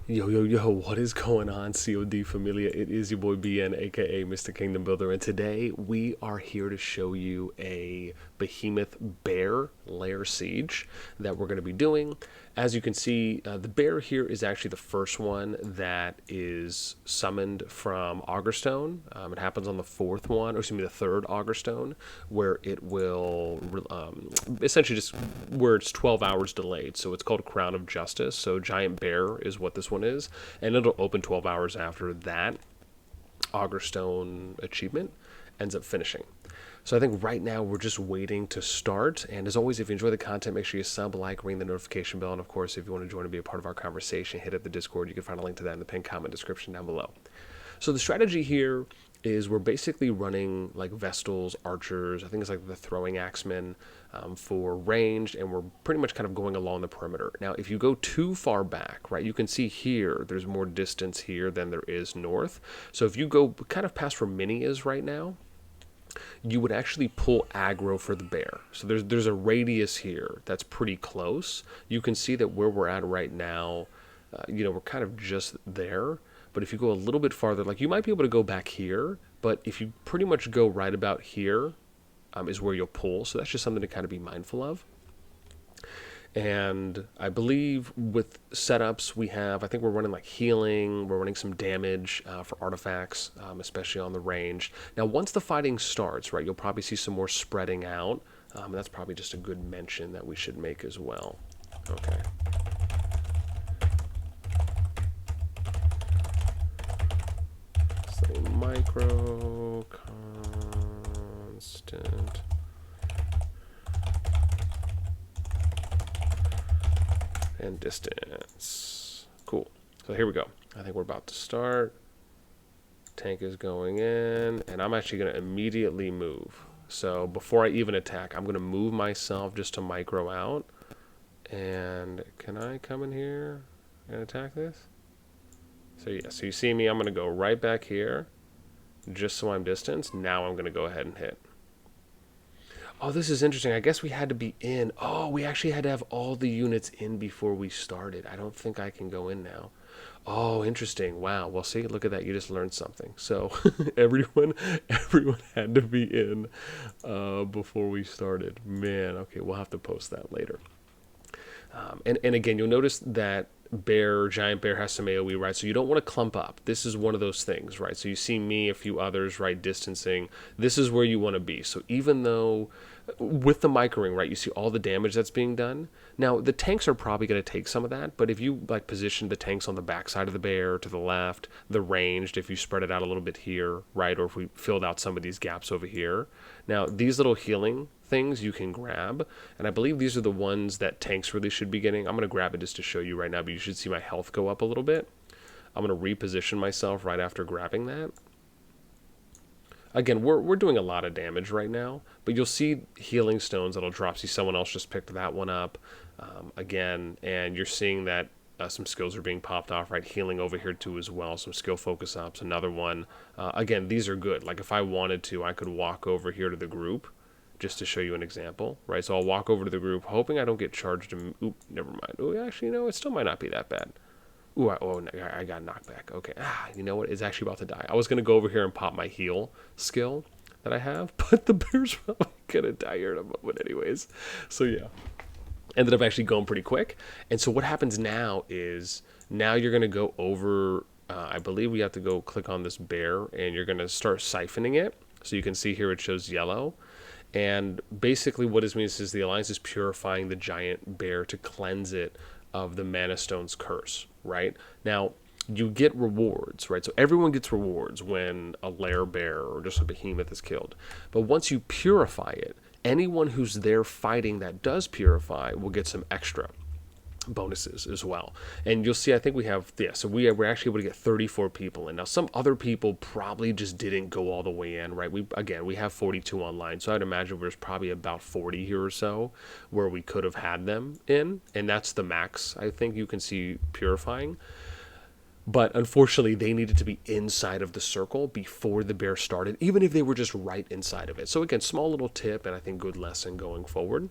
Yo, yo, yo, what is going on, COD Familia? It is your boy BN, aka Mr. Kingdom Builder, and today we are here to show you a Behemoth Bear Lair Siege that we're going to be doing. As you can see, the bear here is actually the first one that is summoned from Augerstone. It happens on the fourth one, or excuse me, the third Augerstone, where it will essentially just where it's 12 hours delayed. So it's called Crown of Justice. So Giant Bear is what this one is, and it'll open 12 hours after that Augerstone achievement ends up finishing. So I think right now we're just waiting to start. And as always, if you enjoy the content, make sure you sub, like, ring the notification bell. And of course, if you want to join and be a part of our conversation, hit up the Discord. You can find a link to that in the pinned comment description down below. So the strategy here is we're basically running like Vestals, Archers, I think it's like the Throwing Axemen for ranged, and we're pretty much kind of going along the perimeter. Now, if you go too far back, right, you can see here, there's more distance here than there is north. So if you go kind of past where Mini is right now, you would actually pull aggro for the bear. So there's a radius here that's pretty close. You can see that where we're at right now, we're kind of just there. But if you go a little bit farther, like you might be able to go back here, but if you pretty much go right about here, is where you'll pull. So that's just something to kind of be mindful of. And I believe with setups I think we're running like healing, we're running some damage for artifacts, especially on the range. Now, once the fighting starts, right, you'll probably see some more spreading out. And that's probably just a good mention that we should make as well. Okay. So micro constant. And distance. Cool. So here we go. I think we're about to start. Tank is going in, and I'm actually going to immediately move. So before I even attack, I'm going to move myself just to micro out. And can I come in here and attack this? So yeah, so you see me, I'm going to go right back here, just so I'm distanced. Now I'm going to go ahead and hit. Oh, this is interesting. I guess we had to be in. Oh, we actually had to have all the units in before we started. I don't think I can go in now. Oh, interesting. Wow. Well, see, look at that. You just learned something. So everyone had to be in before we started. Man, okay, we'll have to post that later. And again, you'll notice that Giant Bear has some AoE, right? So you don't want to clump up. This is one of those things, right? So you see me, a few others, right, distancing. This is where you want to be. So even though with the microing, right, you see all the damage that's being done. Now, the tanks are probably going to take some of that, but if you like position the tanks on the backside of the bear to the left, the ranged, if you spread it out a little bit here, right, or if we filled out some of these gaps over here. Now, these little healing things you can grab, and I believe these are the ones that tanks really should be getting. I'm going to grab it just to show you right now, but you should see my health go up a little bit. I'm going to reposition myself right after grabbing that. Again, we're doing a lot of damage right now, but you'll see healing stones that'll drop. See, someone else just picked that one up again, and you're seeing that some skills are being popped off, right? Healing over here too as well, some skill focus ups, another one. Again, these are good. Like if I wanted to, I could walk over here to the group just to show you an example, right? So I'll walk over to the group, hoping I don't get charged. Oop, never mind. Oh, actually, it still might not be that bad. Ooh, I got knocked back. Okay, you know what? It's actually about to die. I was going to go over here and pop my heal skill that I have, but the bear's probably going to die here in a moment anyways. So yeah, ended up actually going pretty quick. And so what happens now is, now you're going to go over, I believe we have to go click on this bear, and you're going to start siphoning it. So you can see here it shows yellow. And basically what this means is the Alliance is purifying the giant bear to cleanse it of the Mana Stone's curse, right? Now, you get rewards, right? So everyone gets rewards when a lair bear or just a behemoth is killed. But once you purify it, anyone who's there fighting that does purify will get some extra bonuses as well. And you'll see, I think we have, yeah, so we're actually able to get 34 people in. Now, some other people probably just didn't go all the way in, right? We have 42 online, so I'd imagine there's probably about 40 here or so where we could have had them in, and that's the max I think you can see purifying. But unfortunately, they needed to be inside of the circle before the bear started, even if they were just right inside of it. So again, small little tip, and I think good lesson going forward.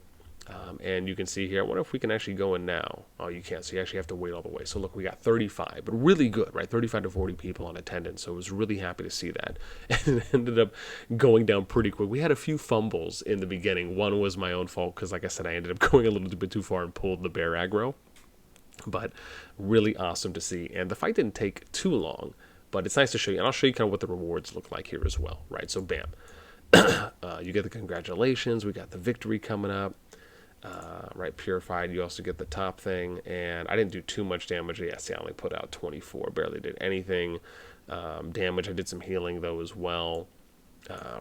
And you can see here, I wonder if we can actually go in now. Oh, you can't. So you actually have to wait all the way. So look, we got 35, but really good, right? 35 to 40 people on attendance. So I was really happy to see that. And it ended up going down pretty quick. We had a few fumbles in the beginning. One was my own fault because, like I said, I ended up going a little bit too far and pulled the bear aggro. But really awesome to see. And the fight didn't take too long, but it's nice to show you. And I'll show you kind of what the rewards look like here as well, right? So bam. You get the congratulations. We got the victory coming up. Right, purified. You also get the top thing, and I didn't do too much damage. Yeah, see, I only put out 24, barely did anything damage. I did some healing though as well.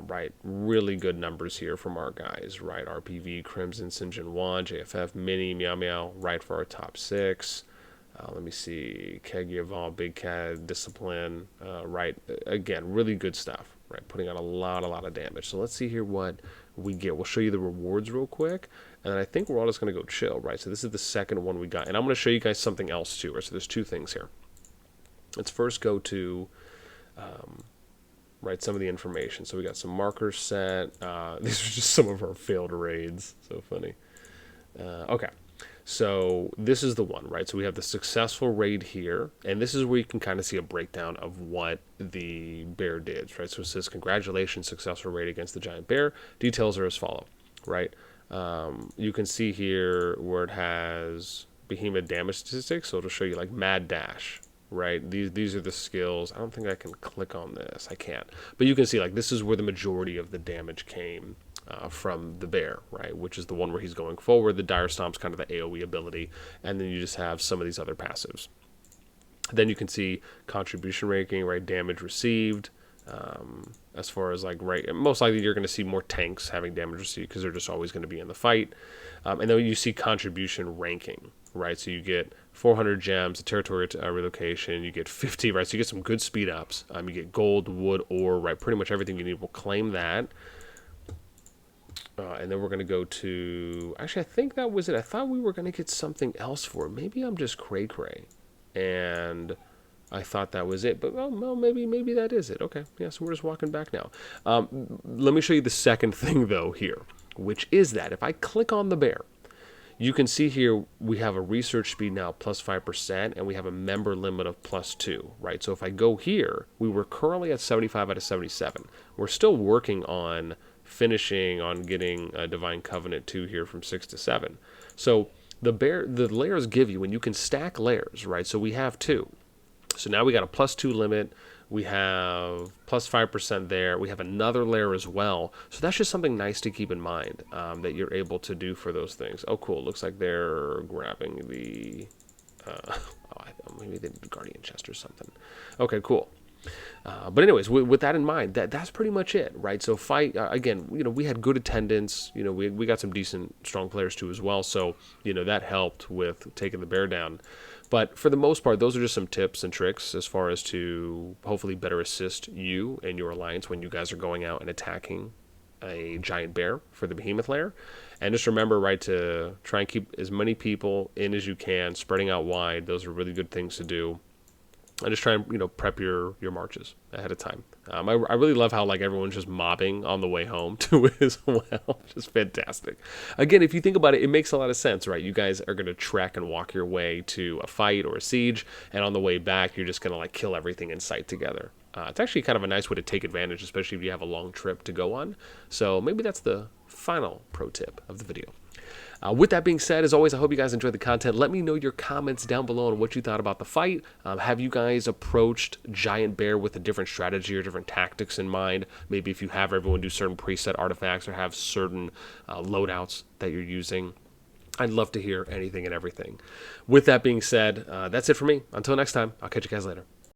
Right, really good numbers here from our guys. Right, RPV, Crimson, Sinjin 1, JFF, Mini, Meow Meow. Right for our top 6. Let me see, Kegyavon, Big Cat, Discipline. Right, again, really good stuff. Right, putting out a lot of damage. So let's see here what we get. We'll show you the rewards real quick, and then I think we're all just going to go chill, right? So this is the second one we got, and I'm going to show you guys something else too, right? So there's 2 things here. Let's first go to, right, some of the information. So we got some markers set. These are just some of our failed raids. So funny. Okay. So this is the one, right? So we have the successful raid here, and this is where you can kind of see a breakdown of what the bear did, right? So it says, congratulations, successful raid against the giant bear. Details are as follow, right? You can see here where it has Behemoth damage statistics, so it'll show you like Mad Dash, right? These are the skills. I don't think I can click on this. I can't. But you can see like this is where the majority of the damage came from the bear, right? Which is the one where he's going forward. The Dire Stomp's kind of the AoE ability. And then you just have some of these other passives. Then you can see contribution ranking, right? Damage received. As far as like, right, most likely you're going to see more tanks having damage received because they're just always going to be in the fight. And then you see contribution ranking, right? So you get 400 gems, a territory relocation, you get 50, right? So you get some good speed ups. You get gold, wood, ore, right? Pretty much everything you need. We'll claim that. And then we're going to go to, actually, I think that was it. I thought we were going to get something else for it. Maybe I'm just cray-cray. And I thought that was it. But, well, maybe that is it. Okay, yeah, so we're just walking back now. Let me show you the second thing, though, here, which is that if I click on the bear, you can see here we have a research speed now plus 5%, and we have a member limit of plus 2, right? So if I go here, we were currently at 75 out of 77. We're still working on finishing on getting a Divine Covenant 2 here from 6 to 7. So the layers give you, and you can stack layers, right? So we have 2. So now we got a plus 2 limit. We have plus 5% there. We have another layer as well. So that's just something nice to keep in mind that you're able to do for those things. Oh, cool. Looks like they're grabbing the... maybe they did Guardian Chest or something. Okay, cool. But anyways, with that in mind, that's pretty much it, right? So fight again. We had good attendance. We got some decent, strong players too as well. So that helped with taking the bear down. But for the most part, those are just some tips and tricks as far as to hopefully better assist you and your alliance when you guys are going out and attacking a giant bear for the Behemoth lair. And just remember, right, to try and keep as many people in as you can, spreading out wide. Those are really good things to do. And just try and prep your marches ahead of time. I really love how like everyone's just mobbing on the way home too as well. Just fantastic. Again, if you think about it, it makes a lot of sense, right? You guys are going to trek and walk your way to a fight or a siege, and on the way back, you're just going to like kill everything in sight together. It's actually kind of a nice way to take advantage, especially if you have a long trip to go on. So maybe that's the final pro tip of the video. With that being said, as always, I hope you guys enjoyed the content. Let me know your comments down below on what you thought about the fight. Have you guys approached Giant Bear with a different strategy or different tactics in mind? Maybe if you have everyone do certain preset artifacts or have certain loadouts that you're using. I'd love to hear anything and everything. With that being said, that's it for me. Until next time, I'll catch you guys later.